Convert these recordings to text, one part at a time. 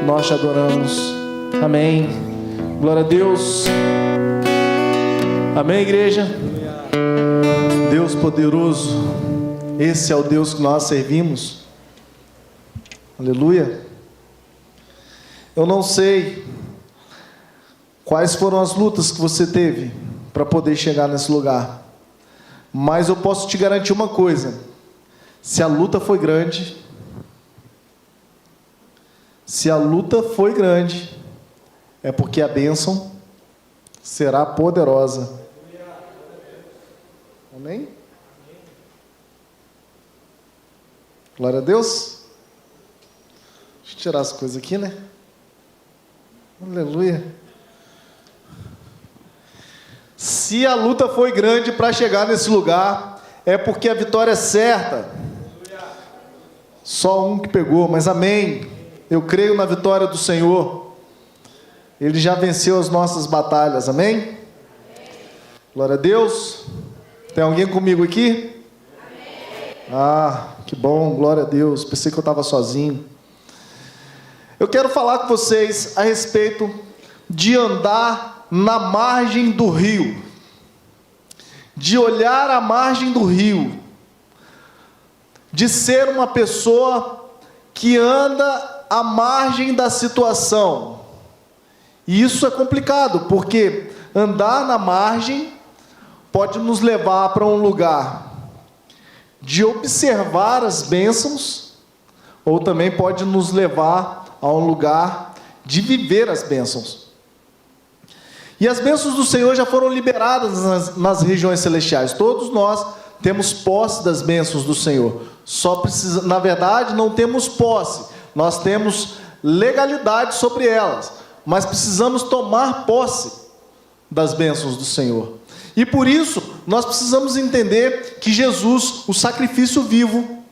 nós te adoramos. Amém. Glória a Deus. Amém, igreja. Deus poderoso, esse é o Deus que nós servimos. Aleluia. Eu não sei quais foram as lutas que você teve para poder chegar nesse lugar, mas eu posso te garantir uma coisa: se a luta foi grande, é porque a bênção será poderosa. Amém? Glória a Deus. Deixa eu tirar as coisas aqui, né? Aleluia. Se a luta foi grande para chegar nesse lugar, é porque a vitória é certa. Só um que pegou, mas amém. Eu creio na vitória do Senhor. Ele já venceu as nossas batalhas, amém? Glória a Deus. Tem alguém comigo aqui? Ah, que bom, glória a Deus. Pensei que eu estava sozinho. Eu quero falar com vocês a respeito de andar na margem do rio, de olhar a margem do rio, de ser uma pessoa que anda à margem da situação. E isso é complicado, porque andar na margem pode nos levar para um lugar de observar as bênçãos, ou também pode nos levar a um lugar de viver as bênçãos. E as bênçãos do Senhor já foram liberadas nas regiões celestiais. Todos nós temos posse das bênçãos do Senhor. Na verdade, não temos posse, nós temos legalidade sobre elas, mas precisamos tomar posse das bênçãos do Senhor. E por isso, nós precisamos entender que Jesus, o sacrifício vivo,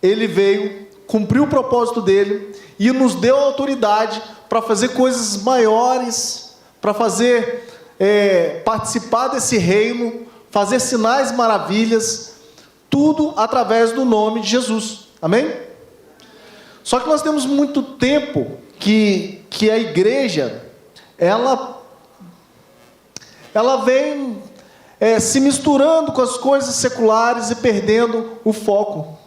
ele veio, cumpriu o propósito dele e nos deu autoridade para fazer coisas maiores, para participar desse reino, fazer sinais, maravilhas, tudo através do nome de Jesus. Amém? Só que nós temos muito tempo que a igreja, ela vem se misturando com as coisas seculares e perdendo o foco.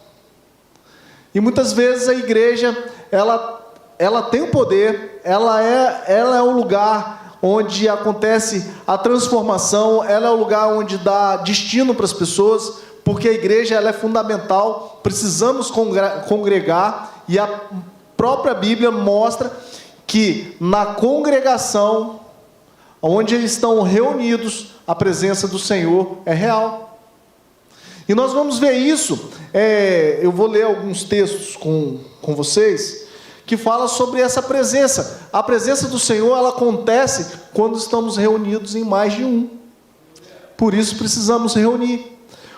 E muitas vezes a igreja, ela tem o poder, ela é o lugar onde acontece a transformação, ela é o lugar onde dá destino para as pessoas, porque a igreja ela é fundamental, precisamos congregar, e a própria Bíblia mostra que na congregação, onde eles estão reunidos, a presença do Senhor é real. E nós vamos ver isso, eu vou ler alguns textos com vocês, que fala sobre essa presença. A presença do Senhor, ela acontece quando estamos reunidos em mais de um. Por isso precisamos reunir.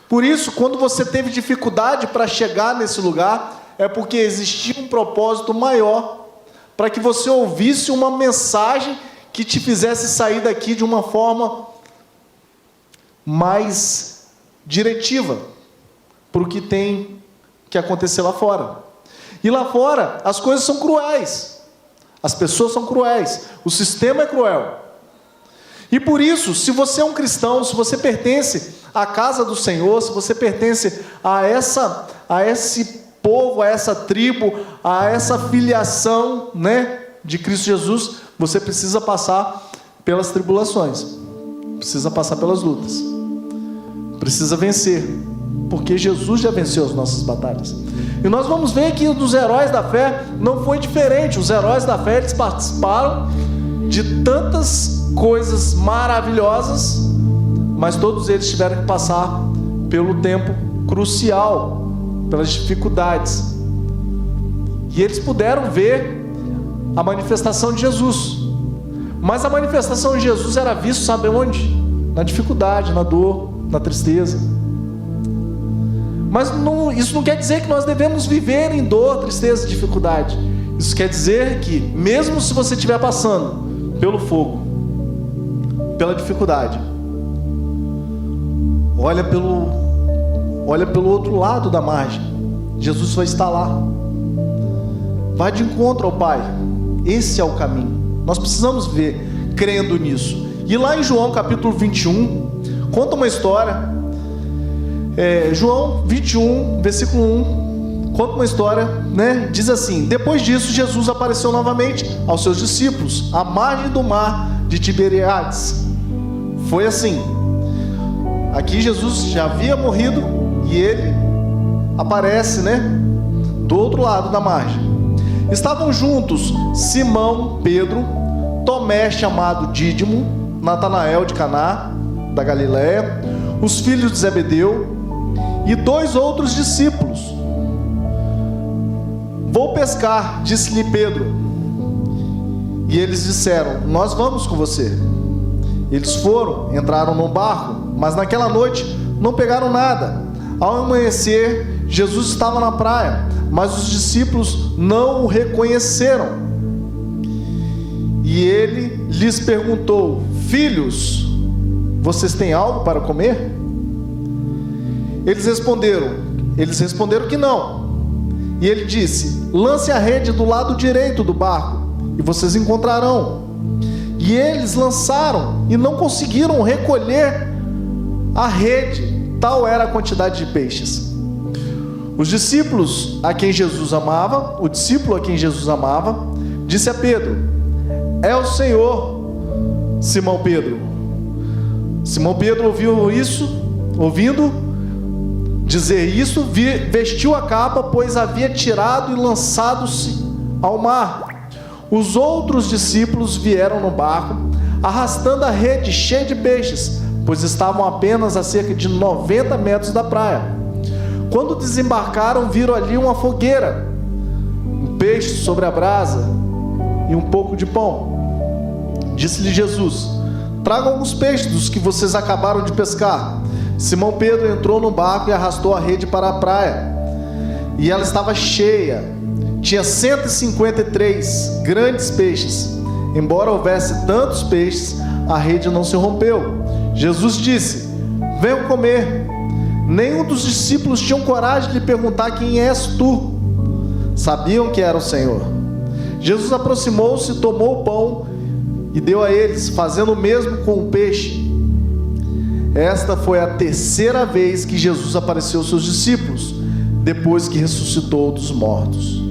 Por isso, quando você teve dificuldade para chegar nesse lugar, é porque existia um propósito maior, para que você ouvisse uma mensagem que te fizesse sair daqui de uma forma mais diretiva para o que tem que acontecer lá fora. E lá fora as coisas são cruéis, as pessoas são cruéis, o sistema é cruel. E por isso, se você é um cristão, se você pertence à casa do Senhor, se você pertence a esse povo, a essa tribo, a essa filiação, de Cristo Jesus, você precisa passar pelas tribulações, precisa passar pelas lutas, precisa vencer, porque Jesus já venceu as nossas batalhas. E nós vamos ver que dos heróis da fé não foi diferente. Os heróis da fé, eles participaram de tantas coisas maravilhosas, mas todos eles tiveram que passar pelo tempo crucial, pelas dificuldades, e eles puderam ver a manifestação de Jesus. Mas a manifestação de Jesus era vista, sabe onde? Na dificuldade, na dor, na tristeza. Mas isso não quer dizer que nós devemos viver em dor, tristeza e dificuldade. Isso quer dizer que, mesmo se você estiver passando pelo fogo, pela dificuldade, olha pelo outro lado da margem. Jesus vai estar lá. Vai de encontro ao Pai. esse é o caminho. Nós precisamos ver crendo nisso. E lá em João capítulo 21, conta uma história. João 21, versículo 1, conta uma história, né? Diz assim: depois disso, Jesus apareceu novamente aos seus discípulos à margem do mar de Tiberíades. Foi assim. Aqui Jesus já havia morrido e ele aparece, né? Do outro lado da margem. Estavam juntos Simão, Pedro, Tomé, chamado Dídimo, Natanael de Caná da Galiléia, os filhos de Zebedeu e 2 outros discípulos. Vou pescar, disse-lhe Pedro. E eles disseram: nós vamos com você. Eles foram, entraram no barco, mas naquela noite não pegaram nada. Ao amanhecer, Jesus estava na praia, mas os discípulos não o reconheceram. E ele lhes perguntou: filhos, vocês têm algo para comer? Eles responderam que não. E ele disse: lance a rede do lado direito do barco e vocês encontrarão. E eles lançaram e não conseguiram recolher a rede, tal era a quantidade de peixes. Os discípulos a quem Jesus amava, o discípulo a quem Jesus amava, disse a Pedro: é o Senhor. Simão Pedro ouvindo dizer isso, vestiu a capa, pois havia tirado e lançado-se ao mar. Os outros discípulos vieram no barco, arrastando a rede cheia de peixes, pois estavam apenas a cerca de 90 metros da praia. Quando desembarcaram, viram ali uma fogueira, um peixe sobre a brasa e um pouco de pão. Disse-lhe Jesus: tragam alguns peixes dos que vocês acabaram de pescar. Simão Pedro entrou no barco e arrastou a rede para a praia, e ela estava cheia, tinha 153 grandes peixes. Embora houvesse tantos peixes, a rede não se rompeu. Jesus disse: venham comer. Nenhum dos discípulos tinham coragem de lhe perguntar: quem és tu? Sabiam que era o Senhor. Jesus aproximou-se, tomou o pão e deu a eles, fazendo o mesmo com o peixe. Esta foi a 3ª vez que Jesus apareceu aos seus discípulos, depois que ressuscitou dos mortos.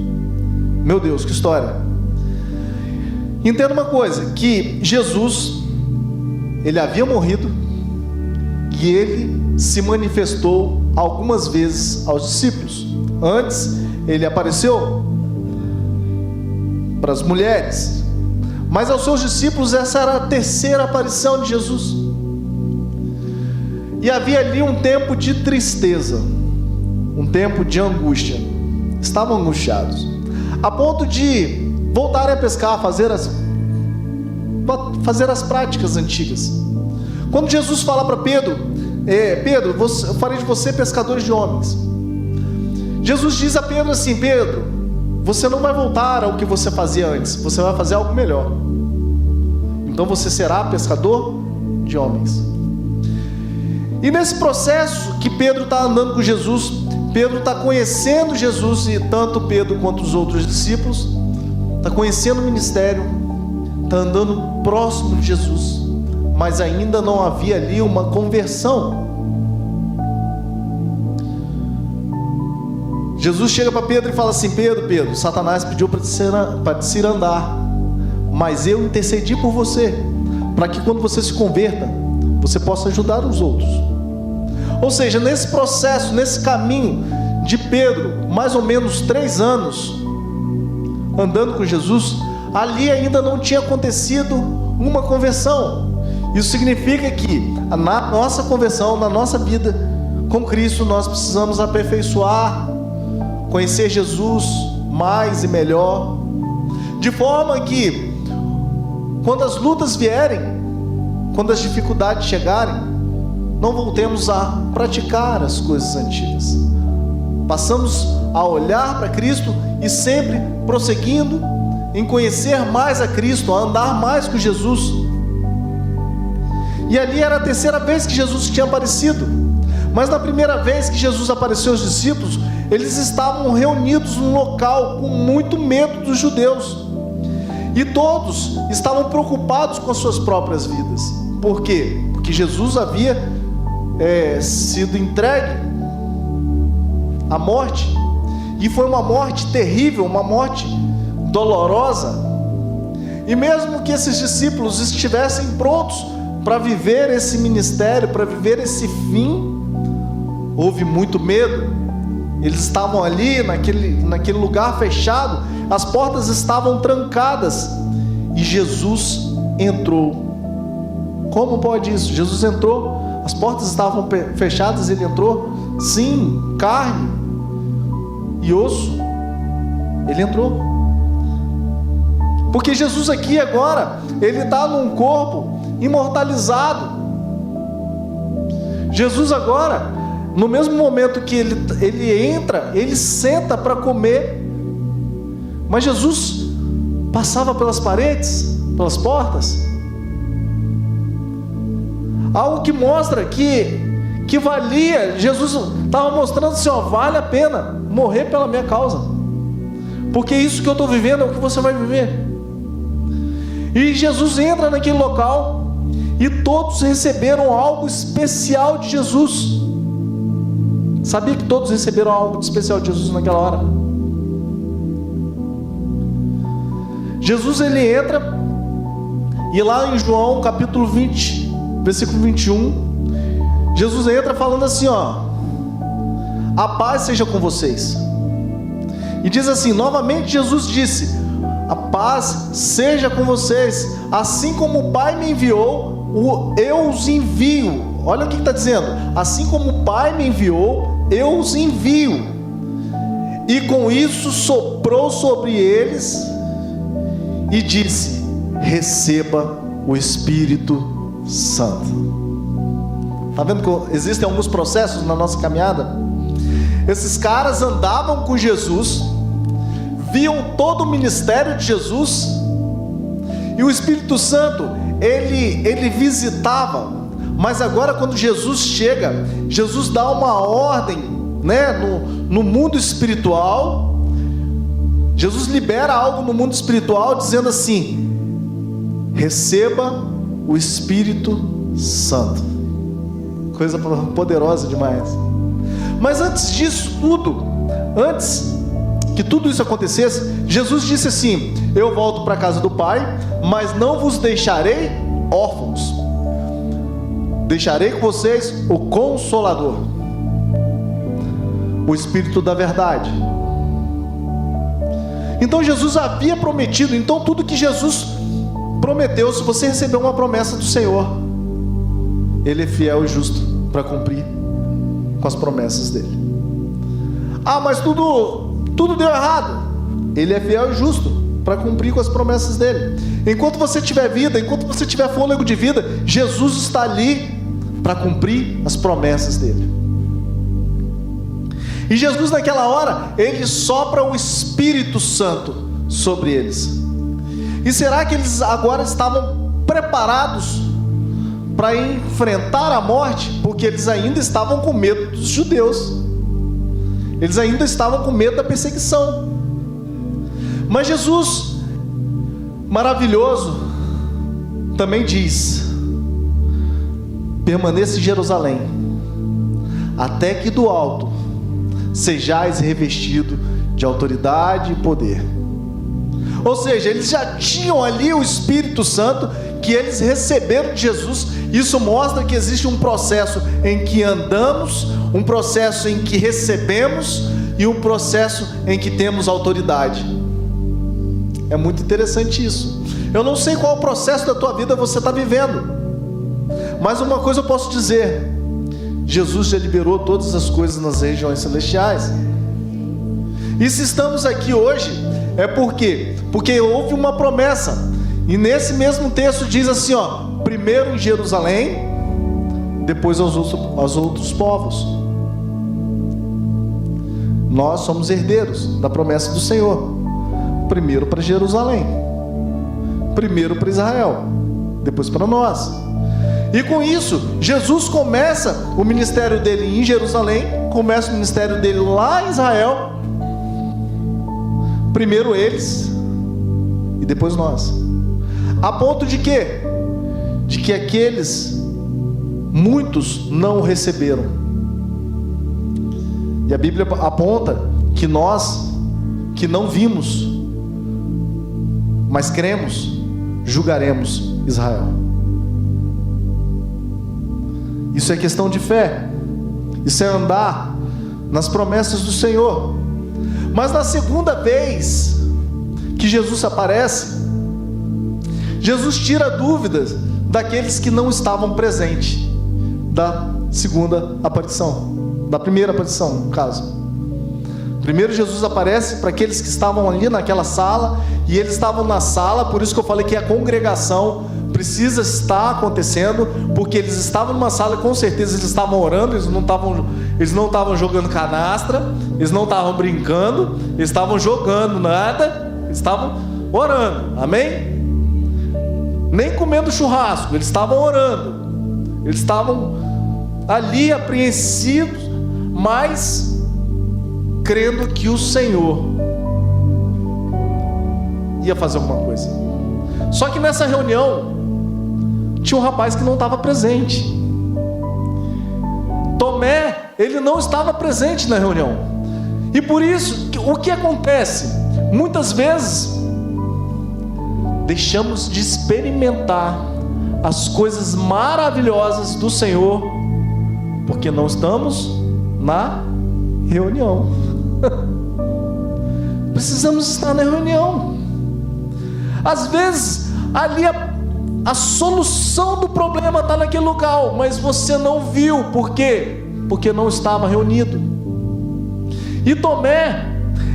Meu Deus, que história! Entenda uma coisa, que Jesus, ele havia morrido, e ele se manifestou algumas vezes aos discípulos. Antes, ele apareceu para as mulheres, mas aos seus discípulos essa era a 3ª aparição de Jesus. E havia ali um tempo de tristeza, um tempo de angústia. Estavam angustiados, a ponto de voltarem a pescar, fazer as práticas antigas. Quando Jesus fala para Pedro: Pedro, eu farei de você pescadores de homens. Jesus diz a Pedro assim: Pedro, você não vai voltar ao que você fazia antes, você vai fazer algo melhor. Então você será pescador de homens. E nesse processo que Pedro está andando com Jesus, Pedro está conhecendo Jesus, e tanto Pedro quanto os outros discípulos está conhecendo o ministério, está andando próximo de Jesus, mas ainda não havia ali uma conversão. Jesus chega para Pedro e fala assim: Pedro, Satanás pediu para te ir andar, mas eu intercedi por você, para que quando você se converta, você possa ajudar os outros. Ou seja, nesse processo, nesse caminho de Pedro, mais ou menos 3 anos andando com Jesus, ali ainda não tinha acontecido uma conversão. Isso significa que na nossa conversão, na nossa vida com Cristo, nós precisamos aperfeiçoar, conhecer Jesus mais e melhor, de forma que quando as lutas vierem, quando as dificuldades chegarem, não voltemos a praticar as coisas antigas. Passamos a olhar para Cristo e sempre prosseguindo em conhecer mais a Cristo, a andar mais com Jesus. E ali era a 3ª vez que Jesus tinha aparecido. Mas na primeira vez que Jesus apareceu aos discípulos, eles estavam reunidos num local com muito medo dos judeus. E todos estavam preocupados com as suas próprias vidas. Por quê? Porque Jesus havia sido entregue à morte. E foi uma morte terrível, uma morte dolorosa. E mesmo que esses discípulos estivessem prontos para viver esse ministério, para viver esse fim, houve muito medo. Eles estavam ali naquele lugar fechado, as portas estavam trancadas e Jesus entrou. Como pode isso? Jesus entrou, as portas estavam fechadas, ele entrou. Sim, carne e osso, ele entrou. Porque Jesus aqui agora, ele está num corpo imortalizado. Jesus agora, no mesmo momento que ele entra, ele senta para comer. Mas Jesus passava pelas paredes, pelas portas. Algo que mostra que valia. Jesus estava mostrando assim, vale a pena morrer pela minha causa, porque isso que eu estou vivendo é o que você vai viver. E Jesus entra naquele local e todos receberam algo especial de Jesus. Sabia que todos receberam algo especial de Jesus naquela hora? Jesus, ele entra, e lá em João capítulo 20, versículo 21, Jesus entra falando assim, a paz seja com vocês. E diz assim, novamente Jesus disse, a paz seja com vocês, assim como o Pai me enviou, eu os envio. Olha o que está dizendo, assim como o Pai me enviou, eu os envio. E com isso soprou sobre eles e disse, receba o Espírito Santo. Está vendo que existem alguns processos na nossa caminhada? Esses caras andavam com Jesus, viam todo o ministério de Jesus, e o Espírito Santo, ele visitava. Mas agora quando Jesus chega, Jesus dá uma ordem, no mundo espiritual. Jesus libera algo no mundo espiritual, dizendo assim, receba o Espírito Santo. Coisa poderosa demais. Mas antes disso tudo, antes que tudo isso acontecesse, Jesus disse assim, eu volto para a casa do Pai, mas não vos deixarei órfãos, deixarei com vocês o Consolador, o Espírito da verdade. Então Jesus havia prometido. Então tudo que Jesus prometeu, se você recebeu uma promessa do Senhor, Ele é fiel e justo para cumprir com as promessas dele. Mas tudo deu errado. Ele é fiel e justo para cumprir com as promessas dele. Enquanto você tiver vida, enquanto você tiver fôlego de vida, Jesus está ali para cumprir as promessas dele. E Jesus naquela hora, ele sopra o Espírito Santo sobre eles. E será que eles agora estavam preparados para enfrentar a morte? Porque eles ainda estavam com medo dos judeus, eles ainda estavam com medo da perseguição. Mas Jesus, maravilhoso, também diz, permaneça em Jerusalém, até que do alto sejais revestido de autoridade e poder. Ou seja, eles já tinham ali o Espírito Santo que eles receberam de Jesus. Isso mostra que existe um processo em que andamos, um processo em que recebemos e um processo em que temos autoridade. É muito interessante isso. Eu não sei qual o processo da tua vida você está vivendo, mas uma coisa eu posso dizer: Jesus já liberou todas as coisas nas regiões celestiais. E se estamos aqui hoje, é porque houve uma promessa. E nesse mesmo texto diz assim, primeiro em Jerusalém, depois aos outros povos. Nós somos herdeiros da promessa do Senhor. Primeiro para Jerusalém, primeiro para Israel, depois para nós. E com isso, Jesus começa o ministério dele em Jerusalém, começa o ministério dele lá em Israel. Primeiro eles, e e depois nós. A ponto de quê? De que aqueles, muitos não o receberam. E a Bíblia aponta que nós, que não vimos, mas cremos, julgaremos Israel. Isso é questão de fé. Isso é andar nas promessas do Senhor. Mas na segunda vez que Jesus aparece, Jesus tira dúvidas daqueles que não estavam presentes da segunda aparição, da primeira aparição, no caso. Primeiro Jesus aparece para aqueles que estavam ali naquela sala, e eles estavam na sala, por isso que eu falei que a congregação precisa estar acontecendo, porque eles estavam numa sala e com certeza eles estavam orando, eles não estavam jogando canastra, eles não estavam brincando, eles estavam jogando nada, eles estavam orando, amém? Nem comendo churrasco, eles estavam orando, eles estavam ali apreensivos, mas crendo que o Senhor ia fazer alguma coisa. Só que nessa reunião tinha um rapaz que não estava presente. Tomé, ele não estava presente na reunião. E por isso, o que acontece? Muitas vezes deixamos de experimentar as coisas maravilhosas do Senhor porque não estamos na reunião. Precisamos estar na reunião. Às vezes ali a solução do problema está naquele local, mas você não viu. Por quê? Porque não estava reunido. E Tomé,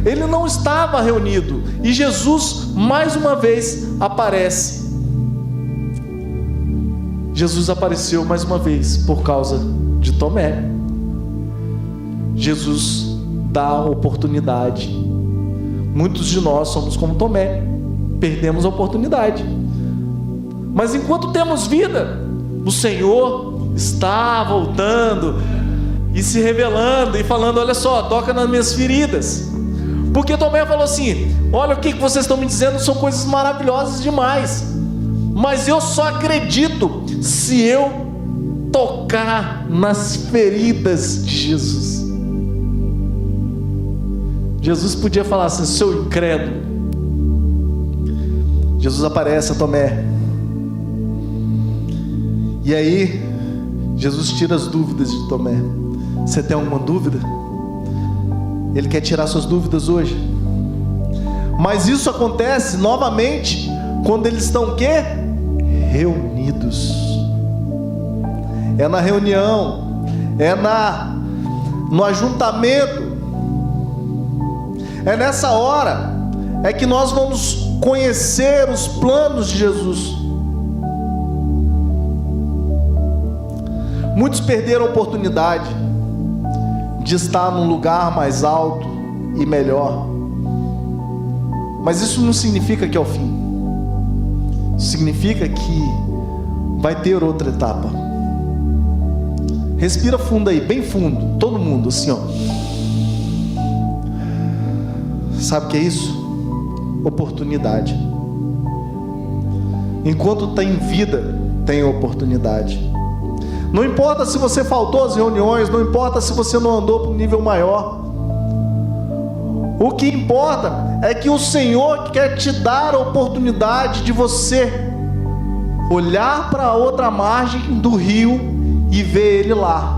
ele não estava reunido, e Jesus mais uma vez aparece. Jesus apareceu mais uma vez por causa de Tomé. Jesus dá a oportunidade. Muitos de nós somos como Tomé, perdemos a oportunidade. Mas enquanto temos vida, o Senhor está voltando e se revelando e falando: olha só, toca nas minhas feridas. Porque Tomé falou assim: olha, o que vocês estão me dizendo são coisas maravilhosas demais, mas eu só acredito se eu tocar nas feridas de Jesus. Jesus podia falar assim: seu incrédulo. Jesus aparece a Tomé, e aí Jesus tira as dúvidas de Tomé. Você tem alguma dúvida? Ele quer tirar suas dúvidas hoje. Mas isso acontece novamente quando eles estão o quê? Reunidos. É na reunião, é no ajuntamento. É nessa hora é que nós vamos conhecer os planos de Jesus. Muitos perderam a oportunidade de estar num lugar mais alto e melhor, mas isso não significa que é o fim. Significa que vai ter outra etapa. Respira fundo aí, bem fundo, todo mundo assim, ó. Sabe o que é isso? Oportunidade. Enquanto tem vida, tem oportunidade. Não importa se você faltou às reuniões, não importa se você não andou para um nível maior. O que importa é que o Senhor quer te dar a oportunidade de você olhar para a outra margem do rio e ver Ele lá.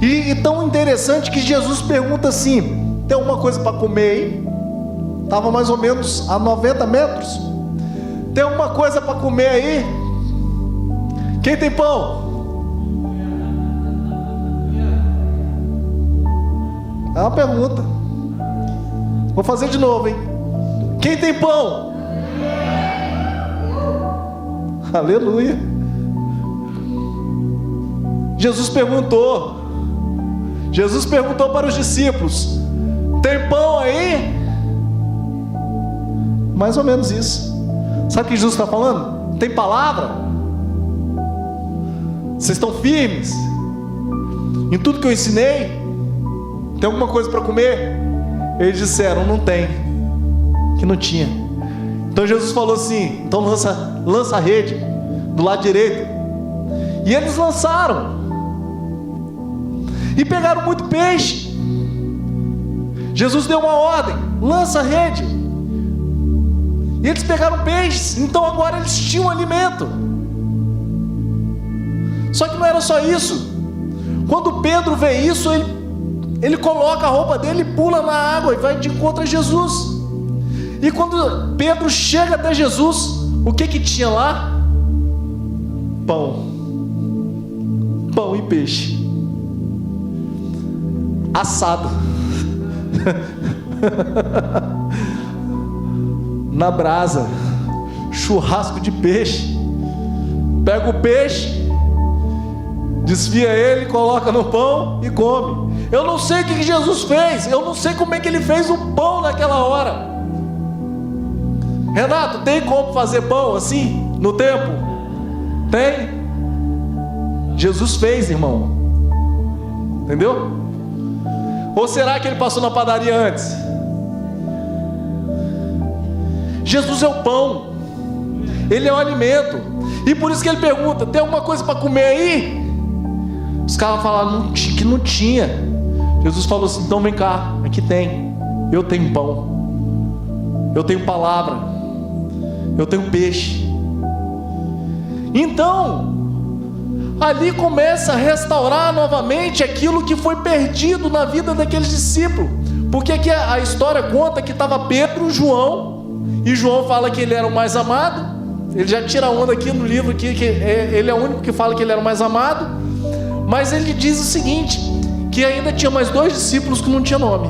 E tão interessante que Jesus pergunta assim: tem alguma coisa para comer aí? Estava mais ou menos a 90 metros. Tem alguma coisa para comer aí? Quem tem pão? É uma pergunta. Vou fazer de novo, hein? Quem tem pão? Aleluia. Jesus perguntou para os discípulos: tem pão aí? Mais ou menos isso. Sabe o que Jesus está falando? Tem palavra? Vocês estão firmes em tudo que eu ensinei? Tem alguma coisa para comer? Eles disseram: não tem. Que não tinha. Então Jesus falou assim: então lança a rede do lado direito. E eles lançaram e pegaram muito peixe. Jesus deu uma ordem: lança a rede. E eles pegaram peixes. Então agora eles tinham alimento. Só que não era só isso. Quando Pedro vê isso, ele coloca a roupa dele e pula na água e vai de encontro a Jesus. E quando Pedro chega até Jesus, o que tinha lá? Pão e peixe assado na brasa, churrasco de peixe. Pega o peixe, desfia ele, coloca no pão e come. Eu não sei o que Jesus fez, eu não sei como é que ele fez o pão naquela hora. Renato, tem como fazer pão assim no tempo? Tem. Jesus fez, irmão. Entendeu? Ou será que ele passou na padaria antes? Jesus é o pão, ele é o alimento. E por isso que ele pergunta: tem alguma coisa para comer aí? Os caras falaram que não tinha. Jesus falou assim: então vem cá, aqui tem. Eu tenho pão, eu tenho palavra, eu tenho peixe. Então ali começa a restaurar novamente aquilo que foi perdido na vida daqueles discípulos. Porque aqui a história conta que estava Pedro, João, e João fala que ele era o mais amado. Ele já tira onda aqui no livro que ele é o único que fala que ele era o mais amado. Mas ele diz o seguinte, que ainda tinha mais 2 discípulos que não tinha nome.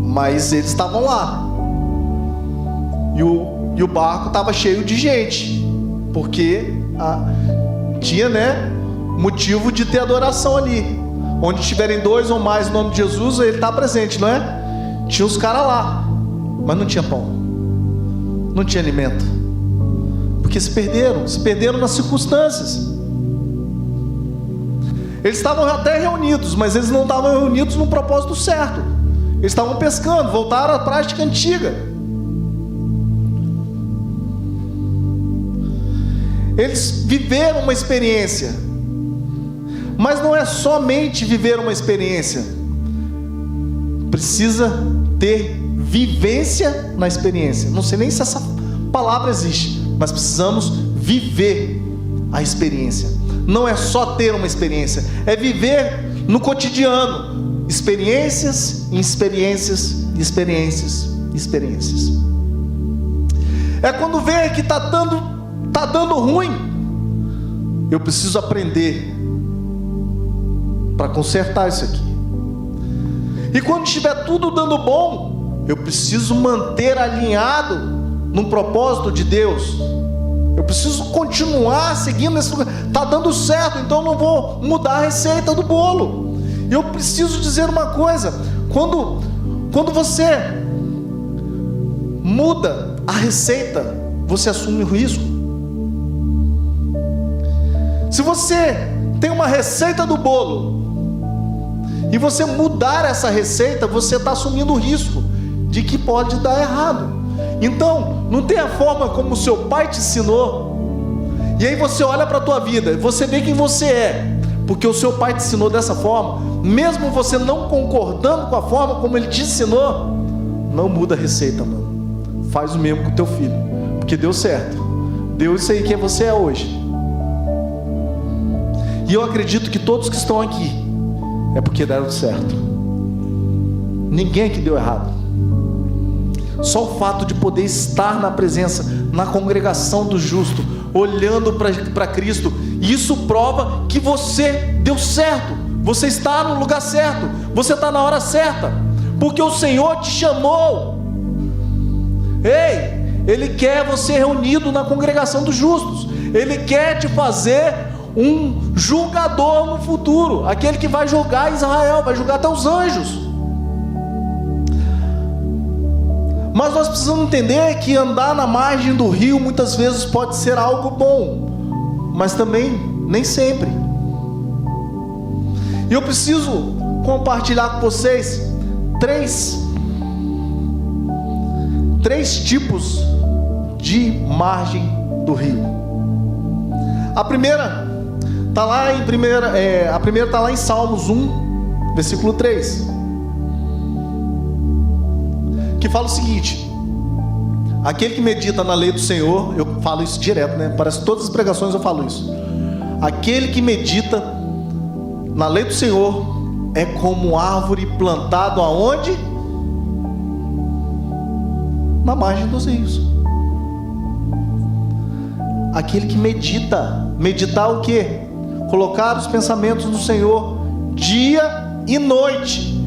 Mas eles estavam lá. E o barco estava cheio de gente, porque tinha, motivo de ter adoração ali. Onde tiverem 2 ou mais no nome de Jesus, ele está presente, não é? Tinha os caras lá, mas não tinha pão, não tinha alimento, porque se perderam nas circunstâncias. Eles estavam até reunidos, mas eles não estavam reunidos no propósito certo. Eles estavam pescando, voltaram à prática antiga. Eles viveram uma experiência, mas não é somente viver uma experiência, precisa ter vivência na experiência. Não sei nem se essa palavra existe, mas precisamos viver a experiência. Não é só ter uma experiência, é viver no cotidiano, experiências, experiências, experiências, experiências. É quando vê que está dando ruim, eu preciso aprender para consertar isso aqui. E quando estiver tudo dando bom, eu preciso manter alinhado no propósito de Deus. Eu preciso continuar seguindo esse lugar. Está dando certo, então eu não vou mudar a receita do bolo. Eu preciso dizer uma coisa: quando você muda a receita, você assume o risco. Se você tem uma receita do bolo e você mudar essa receita, você está assumindo o risco de que pode dar errado. Então, não tem a forma como o seu pai te ensinou, e aí você olha para a tua vida, você vê quem você é, porque o seu pai te ensinou dessa forma, mesmo você não concordando com a forma como ele te ensinou, não muda a receita, mano. Faz o mesmo com o teu filho, porque deu certo, deu isso aí que você é hoje. E eu acredito que todos que estão aqui é porque deram certo. Ninguém aqui deu errado. Só o fato de poder estar na presença, na congregação do justo, olhando para Cristo, isso prova que você deu certo. Você está no lugar certo, você está na hora certa, porque o Senhor te chamou. Ei, Ele quer você reunido na congregação dos justos. Ele quer te fazer um julgador no futuro, aquele que vai julgar Israel, vai julgar até os anjos. Mas nós precisamos entender que andar na margem do rio muitas vezes pode ser algo bom, mas também nem sempre. E eu preciso compartilhar com vocês 3 3 tipos de margem do rio. A primeira está lá em Salmos 1, versículo 3, que fala o seguinte: aquele que medita na lei do Senhor, eu falo isso direto, né? Parece que todas as pregações eu falo isso. Aquele que medita na lei do Senhor é como árvore plantado aonde? Na margem dos rios. Aquele que medita, meditar o quê? Colocar os pensamentos do Senhor dia e noite.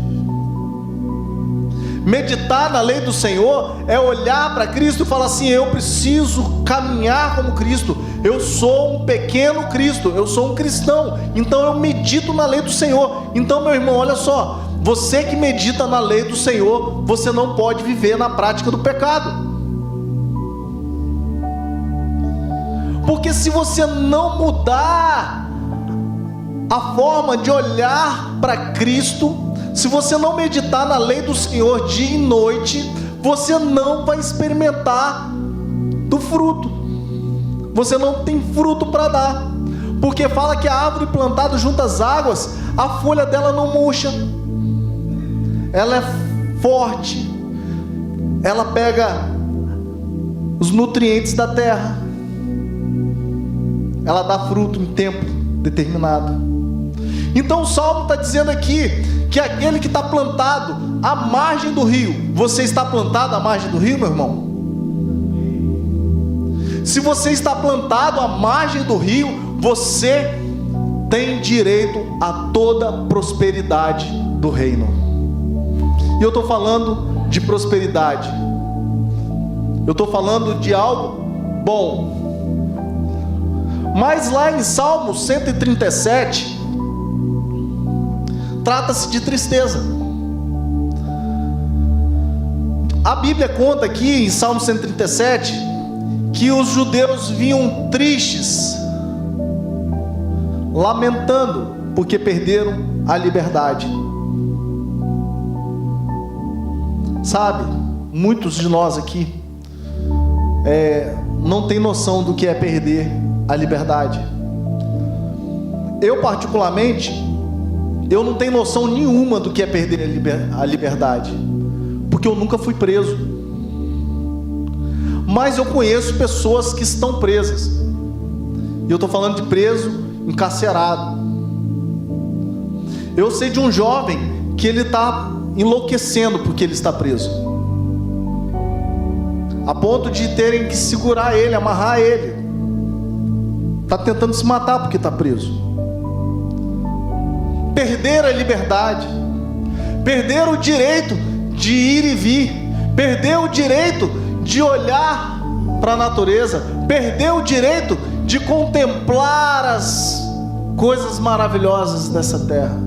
Meditar na lei do Senhor é olhar para Cristo e falar assim: eu preciso caminhar como Cristo, eu sou um pequeno Cristo, eu sou um cristão, então eu medito na lei do Senhor. Então, meu irmão, olha só, você que medita na lei do Senhor, você não pode viver na prática do pecado. Porque se você não mudar a forma de olhar para Cristo, se você não meditar na lei do Senhor dia e noite, você não vai experimentar do fruto. Você não tem fruto para dar. Porque fala que a árvore plantada junto às águas, a folha dela não murcha. Ela é forte. Ela pega os nutrientes da terra. Ela dá fruto em tempo determinado. Então o Salmo está dizendo aqui que aquele que está plantado à margem do rio, você está plantado à margem do rio, meu irmão? Se você está plantado à margem do rio, você tem direito a toda prosperidade do reino. E eu estou falando de prosperidade, eu estou falando de algo bom. Mas lá em Salmo 137, trata-se de tristeza. A Bíblia conta aqui em Salmo 137 que os judeus vinham tristes, lamentando porque perderam a liberdade. Sabe, muitos de nós aqui não tem noção do que é perder a liberdade. Eu particularmente, eu não tenho noção nenhuma do que é perder a liberdade, porque eu nunca fui preso. Mas eu conheço pessoas que estão presas, e eu estou falando de preso, encarcerado. Eu sei de um jovem que ele está enlouquecendo porque ele está preso, a ponto de terem que segurar ele, amarrar ele. Está tentando se matar porque está preso. Perder a liberdade, perder o direito de ir e vir, perder o direito de olhar para a natureza, perder o direito de contemplar as coisas maravilhosas dessa terra.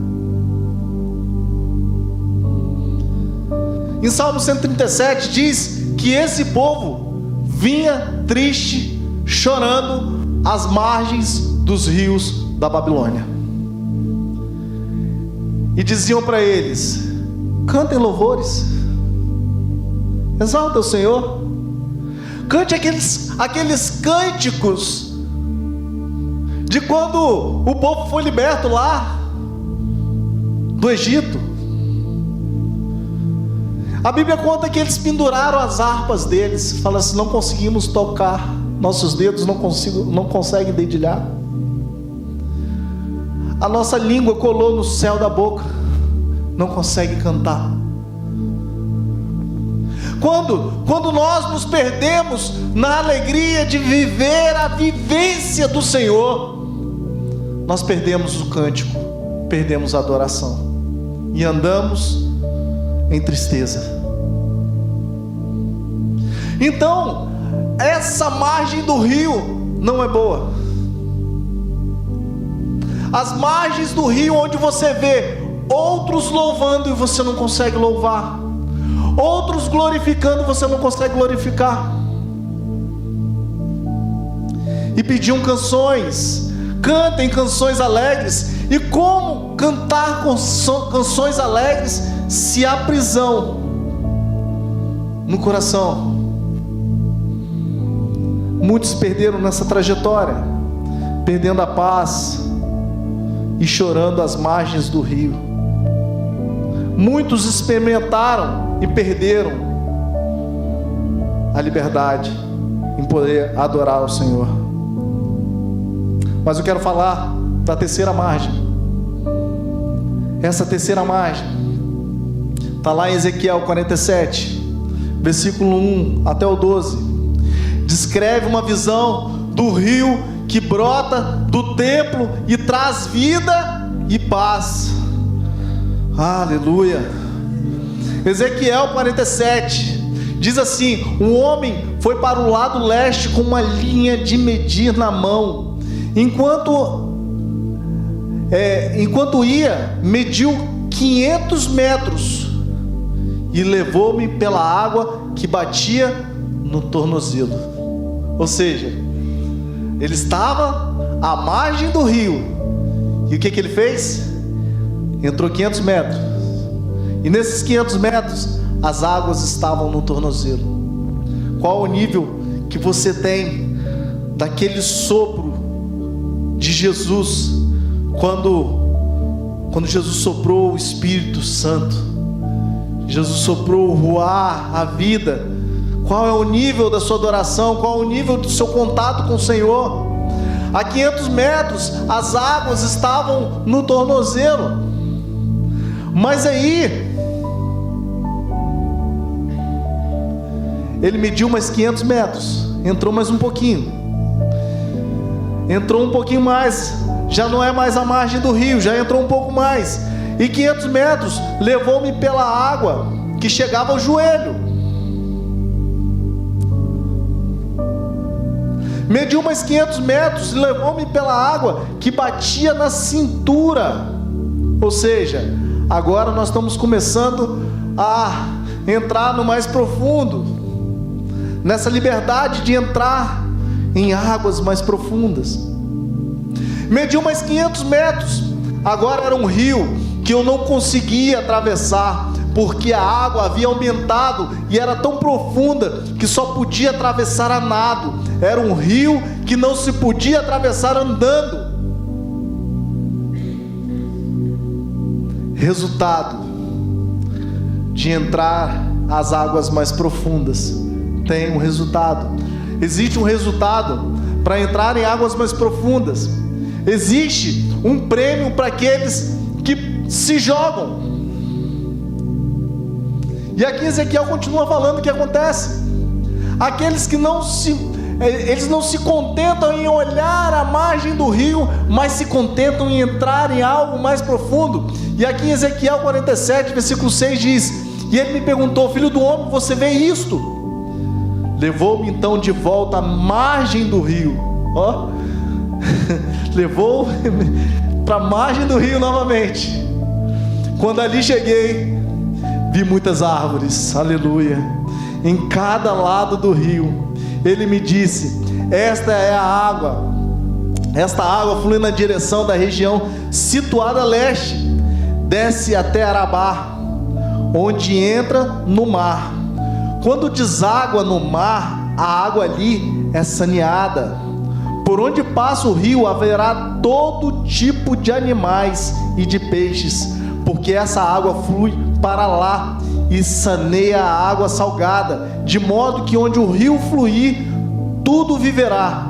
Em Salmo 137 diz que esse povo vinha triste, chorando às margens dos rios da Babilônia. E diziam para eles: cantem louvores, exalta o Senhor, cante aqueles cânticos de quando o povo foi liberto lá do Egito. A Bíblia conta que eles penduraram as harpas deles, fala assim: não conseguimos tocar, nossos dedos não conseguem dedilhar, a nossa língua colou no céu da boca, não consegue cantar. Quando nós nos perdemos na alegria de viver a vivência do Senhor, nós perdemos o cântico, perdemos a adoração e andamos em tristeza. Então, essa margem do rio não é boa. As margens do rio onde você vê outros louvando e você não consegue louvar, outros glorificando, você não consegue glorificar. E pediam canções, cantem canções alegres. E como cantar canções alegres se há prisão no coração? Muitos perderam nessa trajetória, perdendo a paz e chorando às margens do rio. Muitos experimentaram e perderam a liberdade em poder adorar ao Senhor. Mas eu quero falar da terceira margem. Essa terceira margem está lá em Ezequiel 47, versículo 1 até o 12. Descreve uma visão do rio que brota do templo e traz vida e paz. Aleluia. Ezequiel 47 diz assim: um homem foi para o lado leste com uma linha de medir na mão. Enquanto ia, mediu 500 metros e levou-me pela água que batia no tornozelo. Ou seja, ele estava à margem do rio. E o que ele fez? Entrou 500 metros. E nesses 500 metros, as águas estavam no tornozelo. Qual o nível que você tem daquele sopro de Jesus, quando Jesus soprou o Espírito Santo, Jesus soprou o ruar, a vida? Qual é o nível da sua adoração? Qual é o nível do seu contato com o Senhor? A 500 metros, as águas estavam no tornozelo. Mas aí, ele mediu mais 500 metros, entrou mais um pouquinho, entrou um pouquinho mais, já não é mais a margem do rio, já entrou um pouco mais, e 500 metros levou-me pela água que chegava ao joelho. Mediu mais 500 metros e levou-me pela água que batia na cintura. Ou seja, agora nós estamos começando a entrar no mais profundo, nessa liberdade de entrar em águas mais profundas. Mediu mais 500 metros, agora era um rio que eu não conseguia atravessar, porque a água havia aumentado e era tão profunda que só podia atravessar a nado. Era um rio que não se podia atravessar andando. Resultado de entrar às águas mais profundas. Tem um resultado. Existe um resultado para entrar em águas mais profundas. Existe um prêmio para aqueles que se jogam. E aqui Ezequiel continua falando o que acontece. Aqueles que eles não se contentam em olhar a margem do rio, mas se contentam em entrar em algo mais profundo. E aqui em Ezequiel 47, versículo 6 diz: e ele me perguntou: filho do homem, você vê isto? Levou-me então de volta à margem do rio. Ó, levou para a margem do rio novamente. Quando ali cheguei, vi muitas árvores, aleluia, em cada lado do rio. Ele me disse: esta é a água, esta água flui na direção da região situada a leste, desce até Arabá, onde entra no mar. Quando deságua no mar, a água ali é saneada. Por onde passa o rio haverá todo tipo de animais e de peixes, porque essa água flui para lá e saneia a água salgada, de modo que onde o rio fluir, tudo viverá.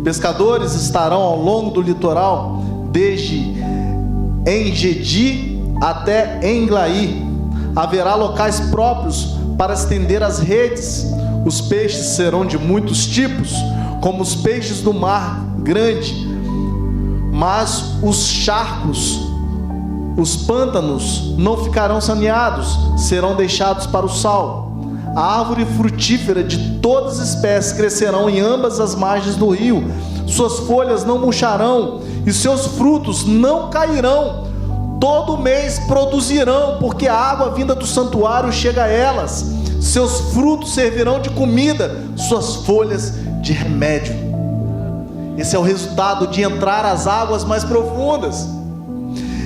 Pescadores estarão ao longo do litoral, desde Engedi até Englaí. Haverá locais próprios para estender as redes. Os peixes serão de muitos tipos, como os peixes do mar grande, mas os charcos, os pântanos não ficarão saneados, serão deixados para o sal. A árvore frutífera de todas as espécies crescerão em ambas as margens do rio. Suas folhas não murcharão e seus frutos não cairão. Todo mês produzirão, porque a água vinda do santuário chega a elas. Seus frutos servirão de comida, suas folhas de remédio. Esse é o resultado de entrar às águas mais profundas.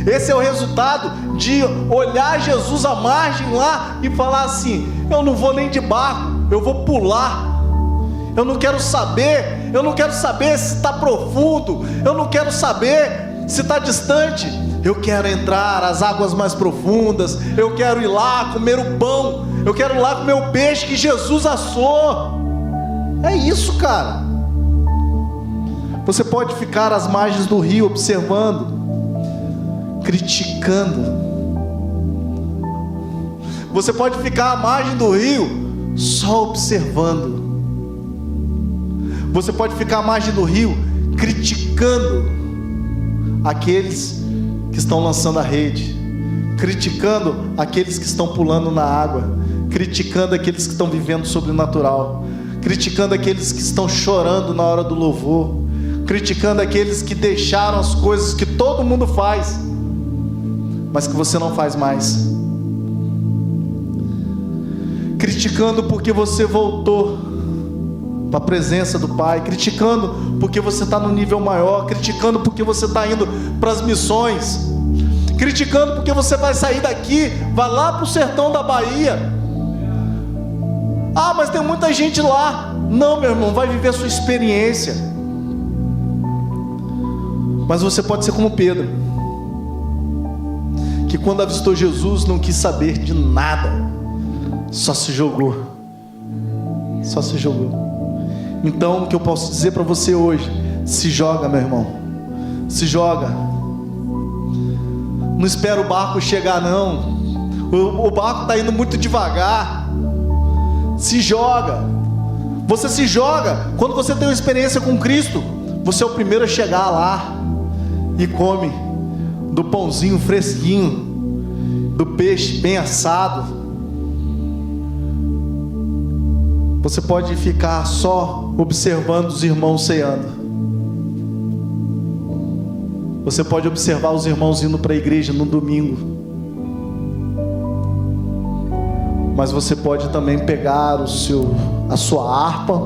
Esse é o resultado de olhar Jesus à margem lá e falar assim: eu não vou nem de barco, eu vou pular, Eu não quero saber se está profundo, eu não quero saber se está distante. Eu quero entrar às águas mais profundas, eu quero ir lá comer o pão, eu quero ir lá comer o peixe que Jesus assou. É isso, cara. Você pode ficar às margens do rio observando, criticando. Você pode ficar à margem do rio só observando. Você pode ficar à margem do rio criticando aqueles que estão lançando a rede, criticando aqueles que estão pulando na água, criticando aqueles que estão vivendo o sobrenatural, criticando aqueles que estão chorando na hora do louvor, criticando aqueles que deixaram as coisas que todo mundo faz, mas que você não faz mais, criticando porque você voltou para a presença do Pai, criticando porque você está no nível maior, criticando porque você está indo para as missões, criticando porque você vai sair daqui, vai lá para o sertão da Bahia. Ah, mas tem muita gente lá. Não, meu irmão, vai viver a sua experiência. Mas você pode ser como Pedro, que quando avistou Jesus não quis saber de nada, só se jogou. Então o que eu posso dizer para você hoje: se joga, meu irmão, se joga. Não espera o barco chegar, não. O barco está indo muito devagar. Se joga. Você se joga. Quando você tem uma experiência com Cristo, você é o primeiro a chegar lá e come do pãozinho fresquinho, do peixe bem assado. Você pode ficar só observando os irmãos ceando. Você pode observar os irmãos indo para a igreja no domingo. Mas você pode também pegar a sua harpa,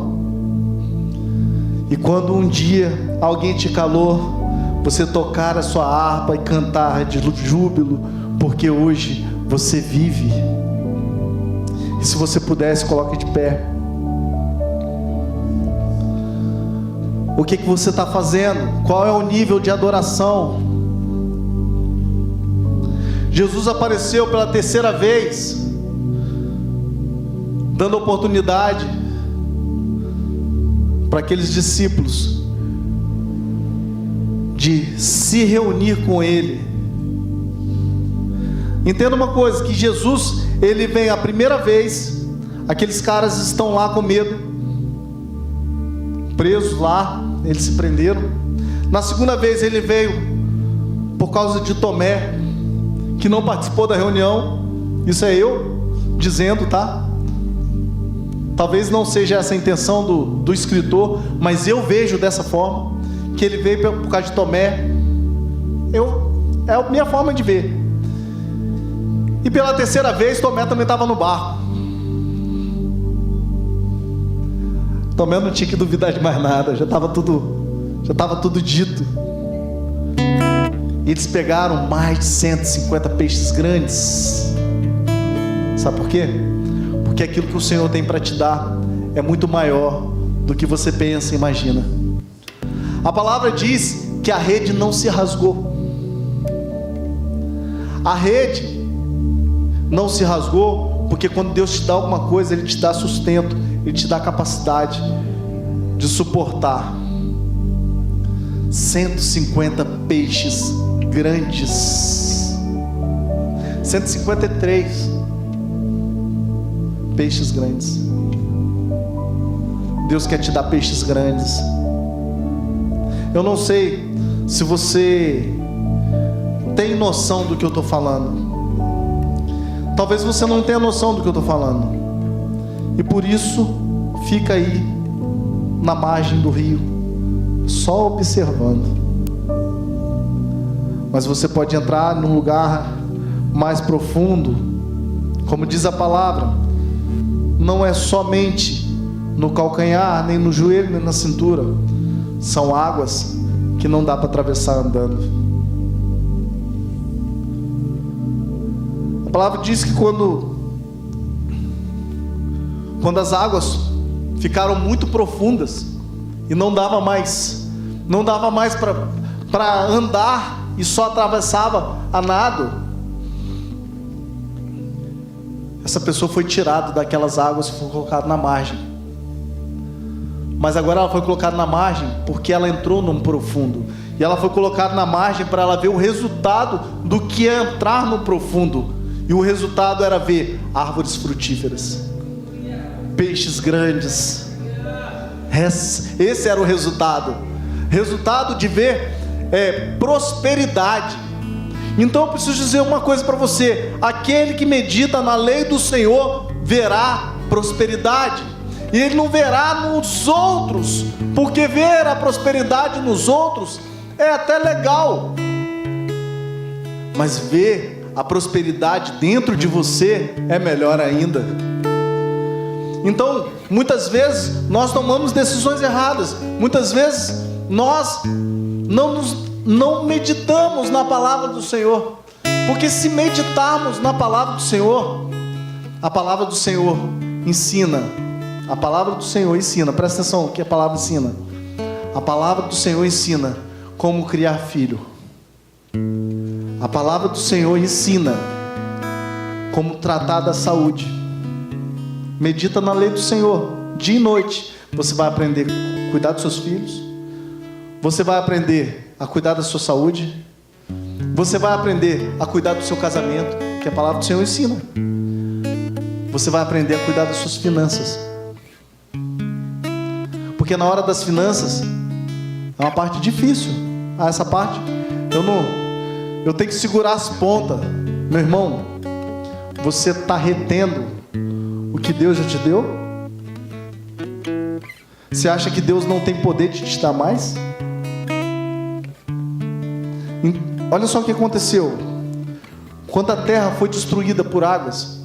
e quando um dia alguém te calou, você tocar a sua harpa e cantar de júbilo, porque hoje você vive. E se você pudesse, coloque de pé. O que você está fazendo? Qual é o nível de adoração? Jesus apareceu pela terceira vez, dando oportunidade para aqueles discípulos de se reunir com Ele. Entenda uma coisa, que Jesus, Ele vem a primeira vez, aqueles caras estão lá com medo, presos lá, eles se prenderam. Na segunda vez Ele veio por causa de Tomé, que não participou da reunião. Isso é eu dizendo, tá? Talvez não seja essa a intenção do escritor, mas eu vejo dessa forma, que ele veio por causa de Tomé. É a minha forma de ver. E pela terceira vez, Tomé também estava no barco. Tomé não tinha que duvidar de mais nada, já estava tudo dito. Eles pegaram mais de 150 peixes grandes. Sabe por quê? Porque aquilo que o Senhor tem para te dar é muito maior do que você pensa e imagina. A palavra diz que a rede não se rasgou. A rede não se rasgou porque quando Deus te dá alguma coisa, Ele te dá sustento, Ele te dá capacidade de suportar 150 peixes grandes. 153 peixes grandes. Deus quer te dar peixes grandes. Eu não sei se você tem noção do que eu estou falando. Talvez você não tenha noção do que eu estou falando, e por isso fica aí na margem do rio, só observando. Mas você pode entrar num lugar mais profundo. Como diz a palavra, não é somente no calcanhar, nem no joelho, nem na cintura. São águas que não dá para atravessar andando. A palavra diz que quando as águas ficaram muito profundas e não dava mais para andar e só atravessava a nado. Essa pessoa foi tirada daquelas águas e foi colocada na margem. Mas agora ela foi colocada na margem porque ela entrou num profundo. E ela foi colocada na margem para ela ver o resultado do que é entrar no profundo. E o resultado era ver árvores frutíferas, peixes grandes. Esse era o resultado. Resultado de ver prosperidade. Então eu preciso dizer uma coisa para você: aquele que medita na lei do Senhor verá prosperidade. E ele não verá nos outros, porque ver a prosperidade nos outros é até legal, mas ver a prosperidade dentro de você é melhor ainda. Então, muitas vezes nós tomamos decisões erradas. Muitas vezes nós não meditamos na palavra do Senhor, porque se meditarmos na palavra do Senhor, a palavra do Senhor ensina. A palavra do Senhor ensina, presta atenção o que a palavra ensina. A palavra do Senhor ensina como criar filho. A palavra do Senhor ensina como tratar da saúde. Medita na lei do Senhor, dia e noite. Você vai aprender a cuidar dos seus filhos. Você vai aprender a cuidar da sua saúde. Você vai aprender a cuidar do seu casamento, que a palavra do Senhor ensina. Você vai aprender a cuidar das suas finanças. Porque na hora das finanças é uma parte difícil. Essa parte eu tenho que segurar as pontas. Meu irmão, você está retendo o que Deus já te deu? Você acha que Deus não tem poder de te dar mais? Olha só o que aconteceu. Quando a terra foi destruída por águas,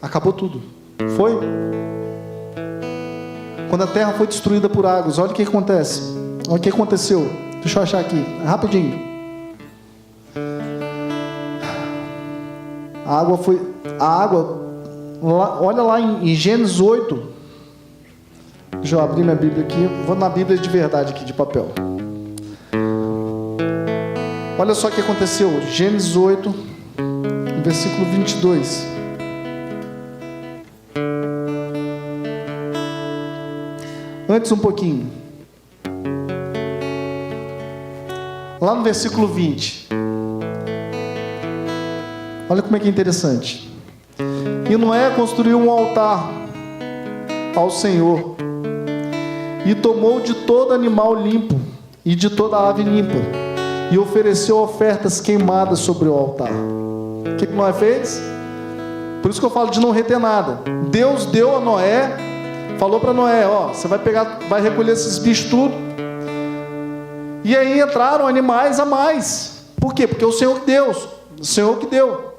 acabou tudo. Foi? Quando a terra foi destruída por águas, olha o que acontece. Olha o que aconteceu. Deixa eu achar aqui, rapidinho. Olha lá em Gênesis 8. Deixa eu abrir minha Bíblia aqui. Vou na Bíblia de verdade aqui, de papel. Olha só o que aconteceu. Gênesis 8, versículo 22. Antes um pouquinho. Lá no versículo 20. Olha como é que é interessante. E Noé construiu um altar ao Senhor, e tomou de todo animal limpo e de toda ave limpa, e ofereceu ofertas queimadas sobre o altar. O que Noé fez? Por isso que eu falo de não reter nada. Deus deu a Noé, falou para Noé: ó, você vai recolher esses bichos tudo. E aí entraram animais a mais. Por quê? Porque o Senhor que deu.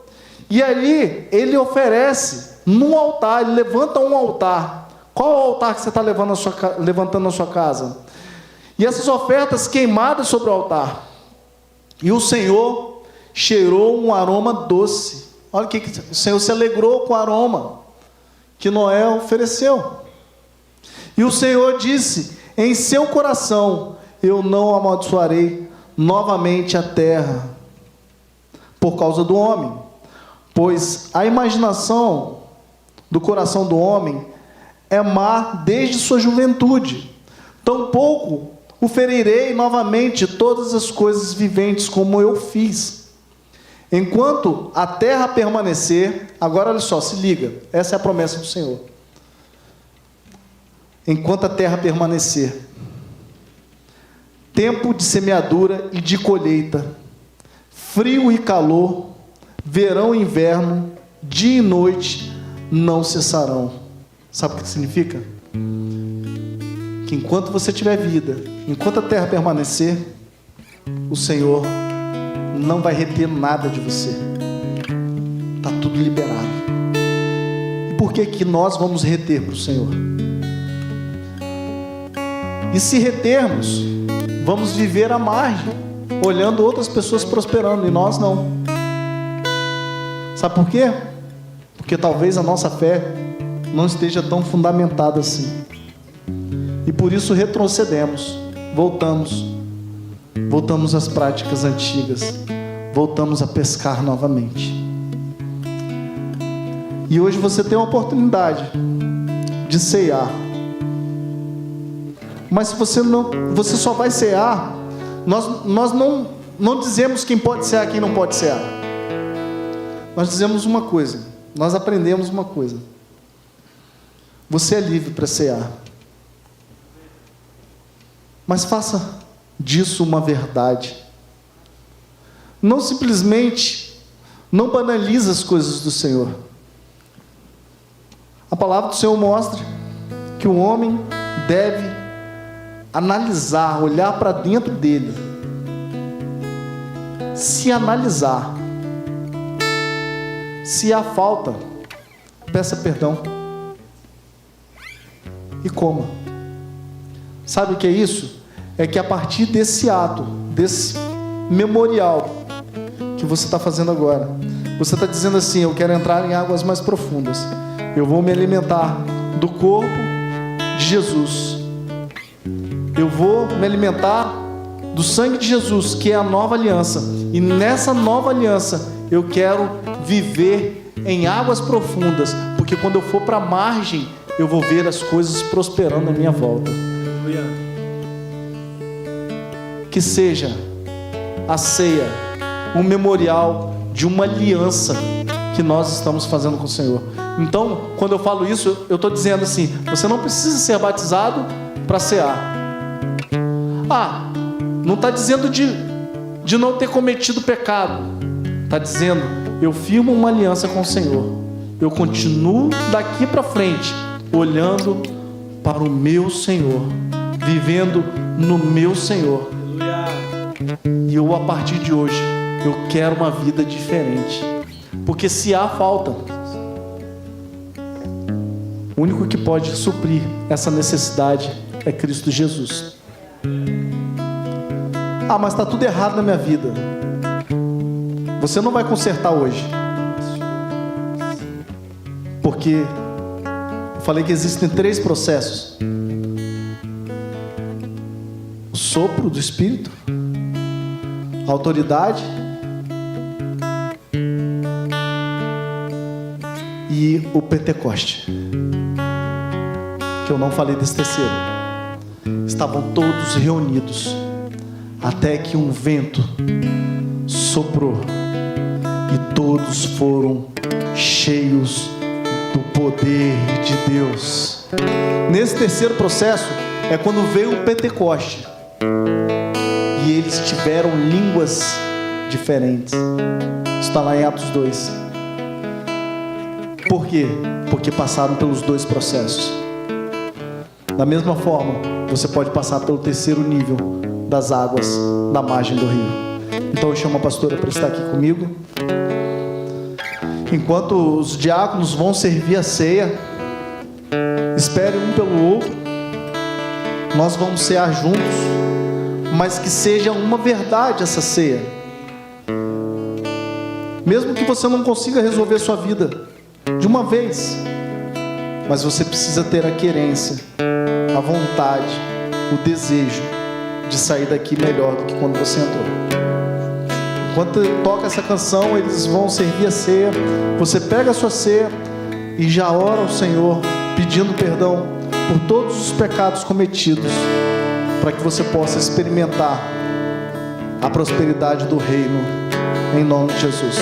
E aí ele oferece num altar, ele levanta um altar. Qual é o altar que você está levantando na sua casa? E essas ofertas queimadas sobre o altar. E o Senhor cheirou um aroma doce. Olha o que o Senhor se alegrou com o aroma que Noé ofereceu. E o Senhor disse em seu coração: eu não amaldiçoarei novamente a terra por causa do homem, pois a imaginação do coração do homem é má desde sua juventude. Tampouco o ferirei novamente todas as coisas viventes como eu fiz. Enquanto a terra permanecer, agora olha só, se liga, essa é a promessa do Senhor. Enquanto a terra permanecer, tempo de semeadura e de colheita, frio e calor, verão e inverno, dia e noite, não cessarão. Sabe o que significa? Que enquanto você tiver vida, enquanto a terra permanecer, o Senhor não vai reter nada de você. Está tudo liberado. E por que nós vamos reter para o Senhor? E se retermos, vamos viver à margem, olhando outras pessoas prosperando, e nós não. Sabe por quê? Porque talvez a nossa fé não esteja tão fundamentada assim. E por isso retrocedemos, voltamos às práticas antigas, voltamos a pescar novamente. E hoje você tem a oportunidade de cear. Mas se você só vai cear, nós não dizemos quem pode cear e quem não pode cear. Nós dizemos uma coisa, nós aprendemos uma coisa: você é livre para cear, mas faça disso uma verdade. Não simplesmente, não banalize as coisas do Senhor. A palavra do Senhor mostra que o homem deve analisar, olhar para dentro dele, se analisar. Se há falta, peça perdão e coma. Sabe o que é isso? É que a partir desse ato, desse memorial que você está fazendo agora, você está dizendo assim: eu quero entrar em águas mais profundas, eu vou me alimentar do corpo de Jesus, eu vou me alimentar do sangue de Jesus, que é a nova aliança, e nessa nova aliança eu quero viver em águas profundas, porque quando eu for para a margem, eu vou ver as coisas prosperando à minha volta. Que seja a ceia um memorial de uma aliança que nós estamos fazendo com o Senhor. Então, quando eu falo isso, eu estou dizendo assim: você não precisa ser batizado para cear. Não está dizendo de não ter cometido pecado. Está dizendo: eu firmo uma aliança com o Senhor. Eu continuo daqui para frente olhando para o meu Senhor, vivendo no meu Senhor. E eu, a partir de hoje, eu quero uma vida diferente. Porque se há falta, o único que pode suprir essa necessidade é Cristo Jesus. Mas está tudo errado na minha vida. Você não vai consertar hoje, porque eu falei que existem 3 processos: o sopro do Espírito, a autoridade e o Pentecoste, que eu não falei desse terceiro. Estavam todos reunidos, até que um vento soprou e todos foram cheios do poder de Deus. Nesse terceiro processo é quando veio o Pentecoste e eles tiveram línguas diferentes. Isso está lá em Atos 2. Por quê? Porque passaram pelos 2 processos. Da mesma forma, você pode passar pelo terceiro nível das águas da margem do rio. Então eu chamo a pastora para estar aqui comigo. Enquanto os diáconos vão servir a ceia, espere um pelo outro. Nós vamos cear juntos, mas que seja uma verdade essa ceia. Mesmo que você não consiga resolver sua vida de uma vez, mas você precisa ter a querência, a vontade, o desejo de sair daqui melhor do que quando você entrou. Enquanto toca essa canção, eles vão servir a ceia. Você pega a sua ceia e já ora ao Senhor, pedindo perdão por todos os pecados cometidos, para que você possa experimentar a prosperidade do reino, em nome de Jesus.